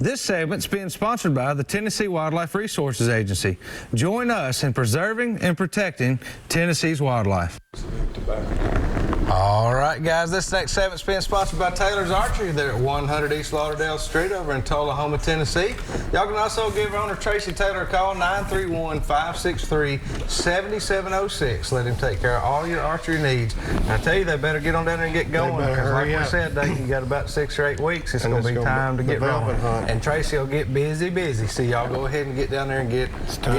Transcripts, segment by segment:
This segment's being sponsored by the Tennessee Wildlife Resources Agency. Join us in preserving and protecting Tennessee's wildlife. All right, guys, this next segment's being sponsored by Taylor's Archery. They're at 100 East Lauderdale Street over in Tullahoma, Tennessee. Y'all can also give owner Tracy Taylor a call, 931-563-7706. Let him take care of all your archery needs. And I tell you, they better get on down there and get going. Because like we said, Dave, you got about 6 or 8 weeks. It's going to be time to get going. And Tracy will get busy. So y'all go ahead and get down there and get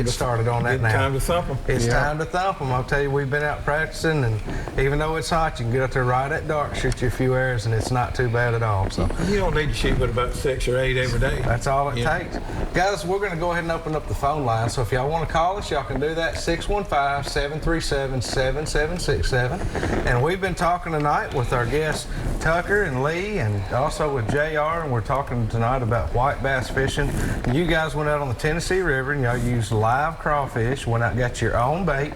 started on that now. It's time to thump them. It's time to thump them. I'll tell you, we've been out practicing, and even though it's hot, you can get up there right at dark, shoot you a few arrows, and it's not too bad at all. So you don't need to shoot but about 6 or 8 every day. That's all it takes. Guys, we're going to go ahead and open up the phone line. So if y'all want to call us, y'all can do that, 615-737-7767. And we've been talking tonight with our guests Tucker and Lee, and also with JR, and we're talking tonight about white bass fishing. And you guys went out on the Tennessee River, and y'all used live crawfish, went out and got your own bait,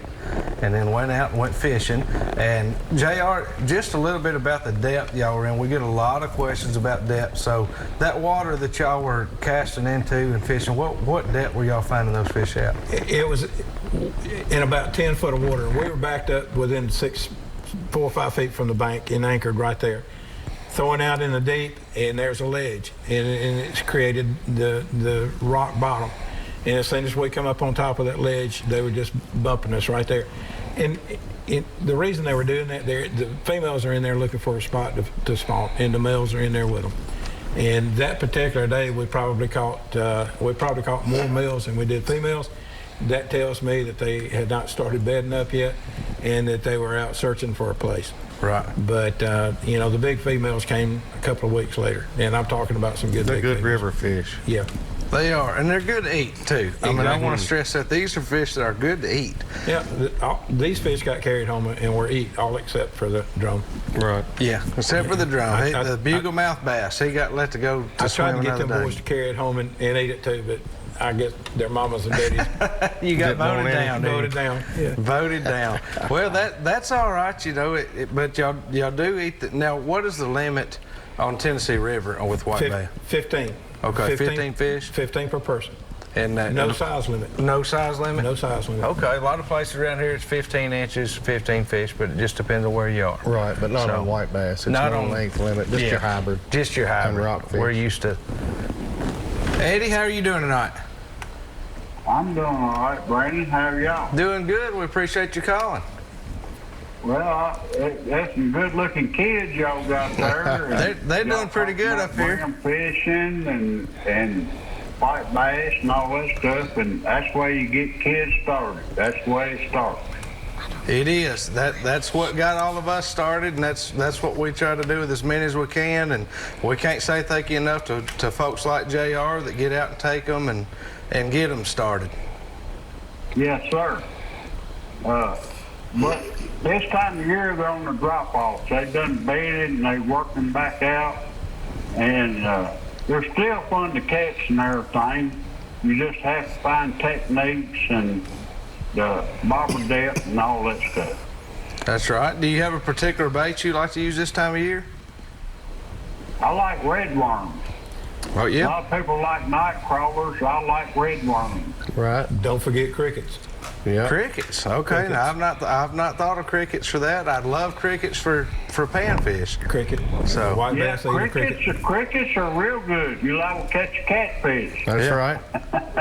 and then went out and went fishing. And JR, just a little bit about the depth y'all were in. We get a lot of questions about depth. So that water that y'all were casting into and fishing, what depth were y'all finding those fish at? It was in about 10 foot of water. We were backed up within 4 or 5 feet from the bank and anchored right there. Throwing out in the deep, and there's a ledge, and it's created the rock bottom. And as soon as we come up on top of that ledge, they were just bumping us right there. And the reason they were doing that, the females are in there looking for a spot to spawn, and the males are in there with them. And that particular day, we probably caught more males than we did females. That tells me that they had not started bedding up yet, and that they were out searching for a place. Right. But you know, the big females came a couple of weeks later, and I'm talking about some good. They're big good females. river fish. Yeah. They are, and they're good to eat too. I mean, I want to stress that these are fish that are good to eat. Yeah, these fish got carried home and were eat, all except for the drum. Right. Yeah, except for the drum. The bugle-mouth bass, he got let to go to swim another day. I tried to get them boys to carry it home and eat it too, but I guess their mamas and daddies. You got voted down, dude. Voted down. Yeah. Voted down. Well, that's all right, you know. But y'all do eat. Now, what is the limit on Tennessee River with white bass? 15. Okay, 15 fish? 15 per person. And no size limit. No size limit? No size limit. Okay, a lot of places around here it's 15 inches, 15 fish, but it just depends on where you are. Right, but not on white bass. It's not on length limit, just your hybrid. Just your hybrid. And rockfish. We're used to. Eddie, how are you doing tonight? I'm doing all right, Brandon. How are y'all? Doing good. We appreciate you calling. Well, there's some good-looking kids y'all got there. They're doing pretty good up here. Bring them fishing and white bass and all that stuff, and that's the way you get kids started. That's the way it starts. It is. That's what got all of us started, and that's what we try to do with as many as we can. And we can't say thank you enough to folks like JR that get out and take them and get them started. Yes, sir. But this time of year, they're on the drop-offs. They done bedded and they working back out, and they're still fun to catch and everything. You just have to find techniques and the bobber depth and all that stuff. That's right. Do you have a particular bait you like to use this time of year? I like red worms. Oh, yeah. A lot of people like night crawlers. I like red worms. Right. Don't forget crickets. Yeah. Crickets. Okay. Now, I've not thought of crickets for that. I'd love crickets for panfish. Cricket. So white Yeah, bass, crickets are real good. You liable to catch a catfish. That's right.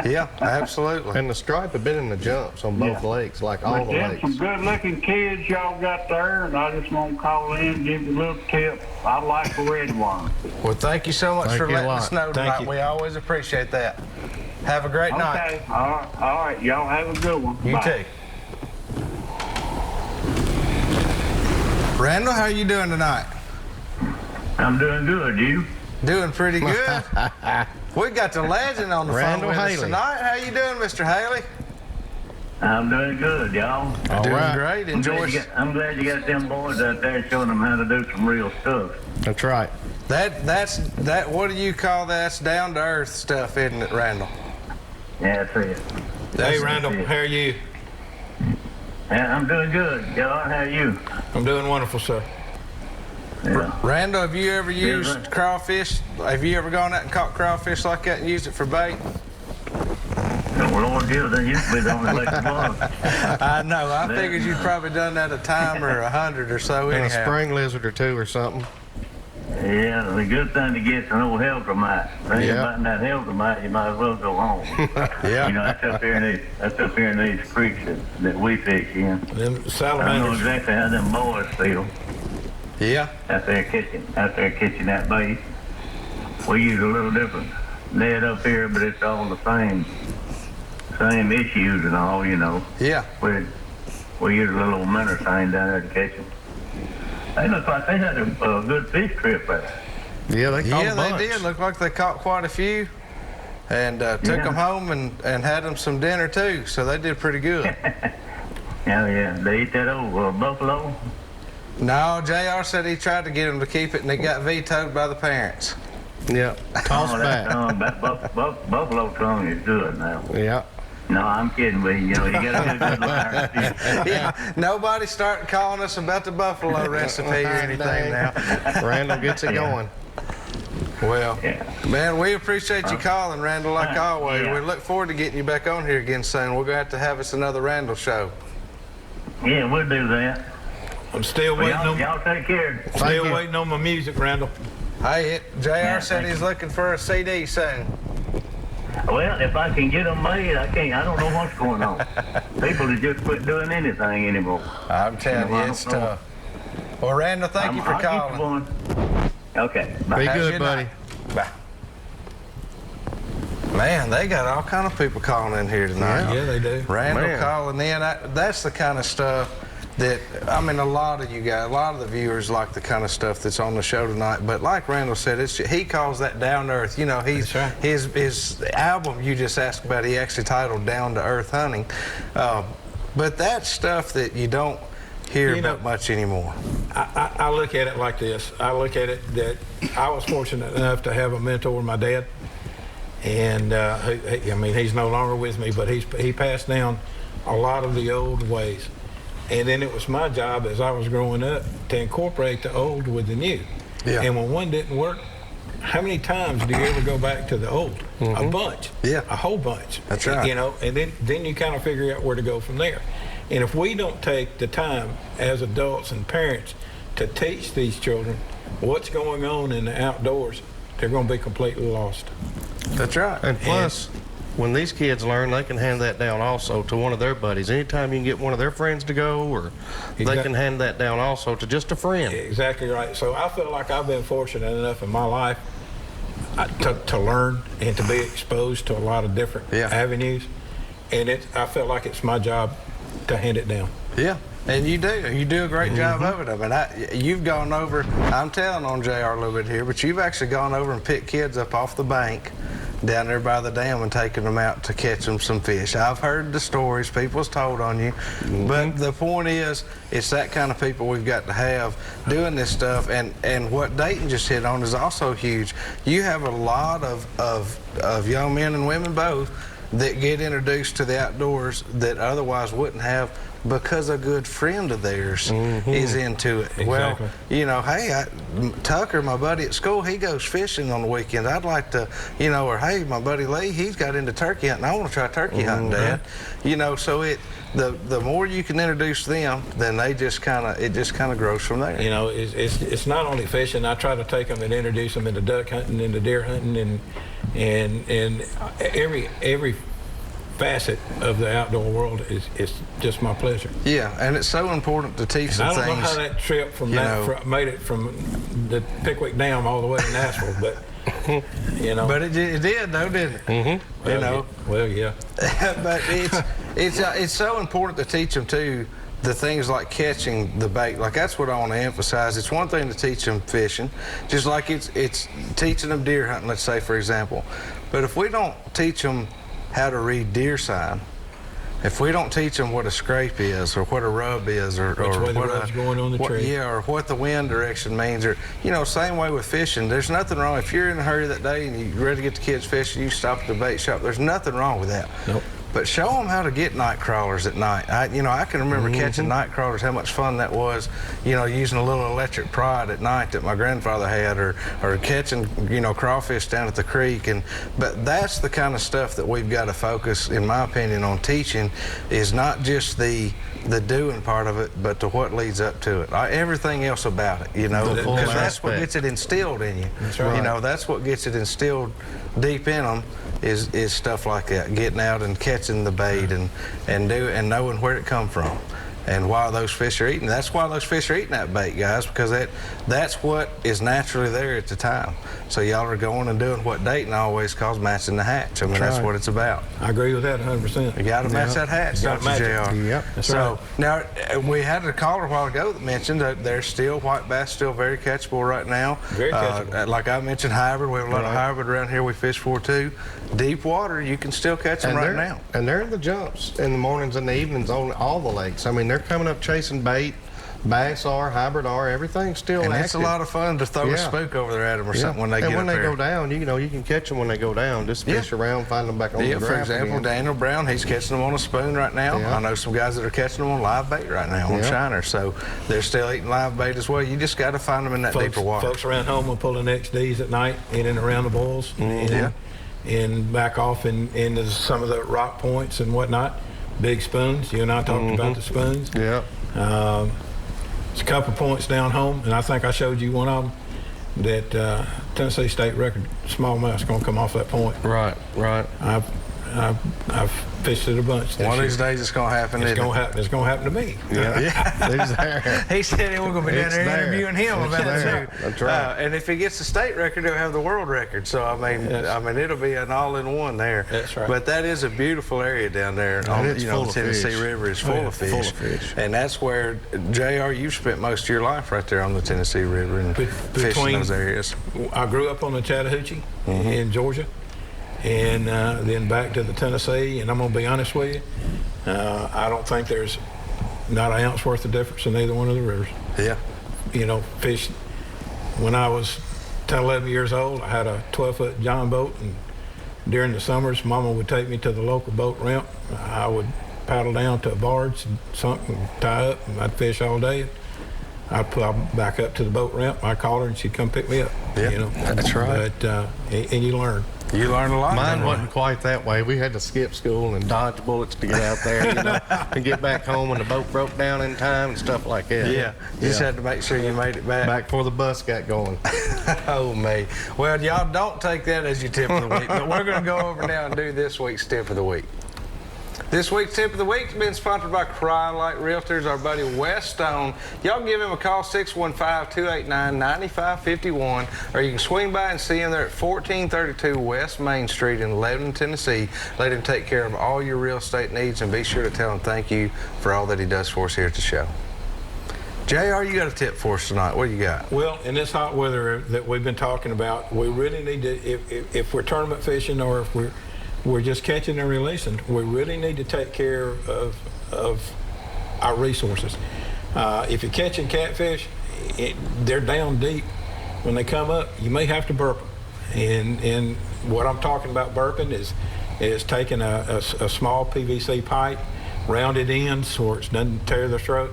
Yeah, absolutely. And the stripe have been in the jumps on both lakes, like all But the there's lakes. some good-looking kids y'all got there, and I just want to call in, give you a little tip. I like the red worm. Well, thank you so much for Thank you a letting us lot. know Thank tonight. you. We always appreciate that. Have a great night. Okay, all right. Y'all have a good one. You Bye. too. Randall, how are you doing tonight? I'm doing good. You? Doing pretty good. We got the legend on the Randall phone with us Haley. tonight. How you doing, Mr. Haley? I'm doing good, y'all. All Doing right. great. Enjoy. I'm glad you got them boys out there showing them how to do some real stuff. That's right. That's what do you call that? That's down to earth stuff, isn't it, Randall? Yeah, that's it. Hey, Randall, how are you? Yeah, I'm doing good. Y'all, how are you? I'm doing wonderful, sir. Yeah. Randall, have you ever used crawfish? Have you ever gone out and caught crawfish like that and used it for bait? No, Lord, deal, they used to be the only way to go. I know. I figured you'd probably done that a time or 100 or so And anyhow. a spring lizard or two or something. Yeah, the good thing to get is an old helter mite. Think Yeah. about that helter mite, you might as well go home. Yeah. You know, that's up here in these creeks that we fish in. Them I know salamanders. exactly how them boys feel Yeah. out there catching that bait. We use a little different net up here, but it's all the same issues and all, you know. Yeah. We use a little minnow thing down there to catch them. They look like they had a good fish trip there. Yeah, they caught Yeah, a they bunch. did. Looked like they caught quite a few. And took Yeah. them home and had them some dinner too. So they did pretty good. Yeah. They eat that old buffalo. No, JR said he tried to get them to keep it and it got vetoed by the parents. Yeah, toss that back. tongue, that buffalo tongue is good now. Yeah. No, I'm kidding with you. You know, you got to be a good liar. Yeah, nobody started calling us about the buffalo recipe or anything now. Randall gets it going. Well, Yeah. man, we appreciate you calling, Randall, like always. Yeah. We look forward to getting you back on here again soon. We're going to have us another Randall show. Yeah, we'll do that. I'm still Well, waiting y'all take care. still waiting on my music, Randall. Hey, JR said thank he's you. looking for a CD soon. Well, if I can get them made, I can't. I don't know what's going on. People have just quit doing anything anymore. I'm telling You know, you, I it's don't know. tough. Well, Randall, thank you for I'll get calling. one. Okay. Bye. Be Have a good, buddy. night. Bye. Man, they got all kind of people calling in here tonight. Yeah, they do. Randall Man. calling in. That's the kind of stuff that, I mean, a lot of you guys, a lot of the viewers like the kind of stuff that's on the show tonight. But like Randall said, he calls that down to earth. You know, That's right. his album you just asked about, he actually titled Down to Earth Hunting. But that's stuff that you don't hear You know- about much anymore. I look at it like this. I look at it that I was fortunate enough to have a mentor, my dad. And I mean, he's no longer with me, but he passed down a lot of the old ways. And then it was my job as I was growing up to incorporate the old with the new. Yeah. And when one didn't work, how many times do you ever go back to the old? A bunch. Yeah. A whole bunch. That's right. You know, and then you kind of figure out where to go from there. And if we don't take the time as adults and parents to teach these children what's going on in the outdoors, they're going to be completely lost. That's right. And plus, when these kids learn, they can hand that down also to one of their buddies. Anytime you can get one of their friends to go, or they Exact- can hand that down also to just a friend. Exactly right. So I feel like I've been fortunate enough in my life to learn and to be exposed to a lot of different avenues. And I feel like it's my job to hand it down. Yeah, and you do a great job of it. I mean, you've gone over, I'm telling on JR a little bit here, but you've actually gone over and picked kids up off the bank down there by the dam and taken them out to catch them some fish. I've heard the stories, people's told on you, but the point is, it's that kind of people we've got to have doing this stuff, and what Dayton just hit on is also huge. You have a lot of young men and women both that get introduced to the outdoors that otherwise wouldn't have because a good friend of theirs is into it. Exactly. Well, you know, hey, Tucker, my buddy at school, he goes fishing on the weekends. I'd like to, you know, or hey, my buddy Lee, he's got into turkey hunting. I want to try turkey hunting, Dad. You know, so the more you can introduce them, then it just kind of grows from there. You know, it's not only fishing. I try to take them and introduce them into duck hunting, into deer hunting, and every facet of the outdoor world is just my pleasure. Yeah, and it's so important to teach them I don't things. know how that trip from made it from the Pickwick Dam all the way to Nashville, but you know. But it did, though, didn't it? Well, You know. Well, yeah. But it's so important to teach them too, the things like catching the bait. Like, that's what I want to emphasize. It's one thing to teach them fishing, just like it's teaching them deer hunting, let's say, for example. But if we don't teach them how to read deer sign, if we don't teach them what a scrape is, or what a rub is, or Which way the what rub's going on the tree. Yeah, or what the wind direction means, or, you know, same way with fishing. There's nothing wrong. If you're in a hurry that day and you're ready to get the kids fishing, you stop at the bait shop. There's nothing wrong with that. Nope. but show them how to get night crawlers at night. I can remember catching night crawlers, how much fun that was, using a little electric prod at night that my grandfather had, or catching, crawfish down at the creek. But that's the kind of stuff that we've got to focus, in my opinion, on teaching, is not just the doing part of it, but to what leads up to it. Everything else about it, because that's what gets it instilled in you. That's right. That's what gets it instilled deep in them, is stuff like that, getting out and catching the bait and knowing where it come from and why those fish are eating. That's why those fish are eating that bait, guys, because that's what is naturally there at the time. So y'all are going and doing what Dayton always calls matching the hatch. I mean, that's what it's about. I agree with that 100%. You got to match that hatch, don't you, JR? Yep. That's So right. now, we had a caller a while ago that mentioned that there's still white bass still very catchable right now. Very catchable. Like I mentioned, hybrid. We have a lot of hybrid around here we fish for too. Deep water, you can still catch them right now. And they're in the jumps in the mornings and the evenings on all the lakes. I mean, they're coming up chasing bait. Bass are, hybrid are, everything's still And active. it's a lot of fun to throw a spook over there at them or something when they get up there. And when they go down, you can catch them when they go down. Just fish around, find them back on the Yeah, for graph example, again. Daniel Brown, he's catching them on a spoon right now. Yeah. I know some guys that are catching them on live bait right now on shiner. So they're still eating live bait as well. You just got to find them in that deeper water. Folks around home will pull in XDs at night in and around the boils and back off into some of the rock points and whatnot. Big spoons. You and I talked about the spoons. Yeah. It's a couple points down home, and I think I showed you one of them, that Tennessee state record smallmouth is going to come off that point. Right. I've fished it a bunch. One of these days it's going to happen. It's going to happen. It's going to happen to me. Yeah. He's there. He said we're going to be down It's there there. interviewing him It's about there. it too. That's right. And if he gets the state record, he'll have the world record. So I mean, it'll be an all-in-one there. That's right. But that is a beautiful area down there. it's full the of Tennessee fish. River is full of fish. Full of fish. And that's where JR, you've spent most of your life right there on the Tennessee River and fishing those areas. I grew up on the Chattahoochee in Georgia, and then back to the Tennessee. And I'm going to be honest with you, I don't think there's not an ounce worth of difference in either one of the rivers. Yeah. Fish. When I was 10, 11 years old, I had a 12-foot John boat, and during the summers, Mama would take me to the local boat ramp. I would paddle down to a barge and tie up, and I'd fish all day. I'd pull back up to the boat ramp. I'd call her, and she'd come pick me up. Yeah, that's right. But and you learn. You learned a lot. Mine wasn't quite that way. We had to skip school and dodge bullets to get out there, and get back home when the boat broke down in time and stuff like that. Yeah. You just had to make sure you made it back. Back before the bus got going. Oh, me. Well, y'all don't take that as your tip of the week, but we're going to go over now and do this week's tip of the week. This week's tip of the week has been sponsored by Cryolite Realtors, our buddy Wes Stone. Y'all give him a call, 615-289-9551, or you can swing by and see him there at 1432 West Main Street in Lebanon, Tennessee. Let him take care of all your real estate needs, and be sure to tell him thank you for all that he does for us here at the show. JR, you got a tip for us tonight. What do you got? Well, in this hot weather that we've been talking about, we really need to, if we're tournament fishing or if we're just catching and releasing, we really need to take care of our resources. If you're catching catfish, they're down deep. When they come up, you may have to burp them. And what I'm talking about burping is taking a small PVC pipe, round it in so it doesn't tear the throat,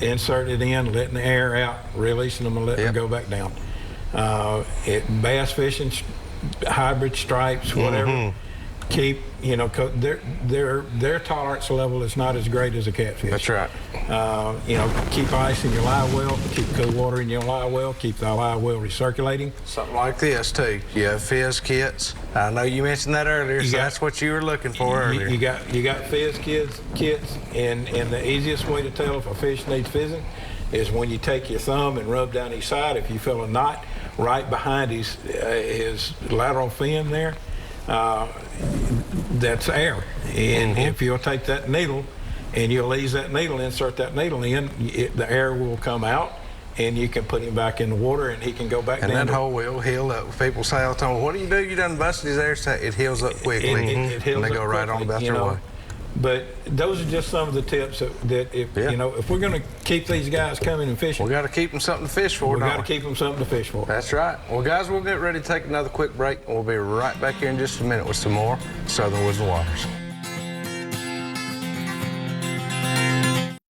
insert it in, letting the air out, releasing them and letting them go back down. Bass fishing, hybrid stripes, whatever. Keep, their tolerance level is not as great as a catfish. That's right. Keep ice in your live well, keep cool water in your live well, keep the live well recirculating. Something like this too. You have fizz kits. I know you mentioned that earlier, so that's what you were looking for earlier. You got fizz kits, and the easiest way to tell if a fish needs fizzing is when you take your thumb and rub down his side. If you feel a knot right behind his lateral fin there, that's air. And if you'll take that needle and you'll ease that needle, insert that needle in, the air will come out, and you can put him back in the water, and he can go back down. And that hole will heal up. People say all the time, what do? You done busted his air? It heals up quickly. It heals and they up go right on quickly, about their way. But those are just some of the tips that if we're going to keep these guys coming and fishing, We got to keep them something to fish for. we got to keep them something to fish for. That's right. Well, guys, we'll get ready to take another quick break, and we'll be right back here in just a minute with some more Southern Woods and Waters.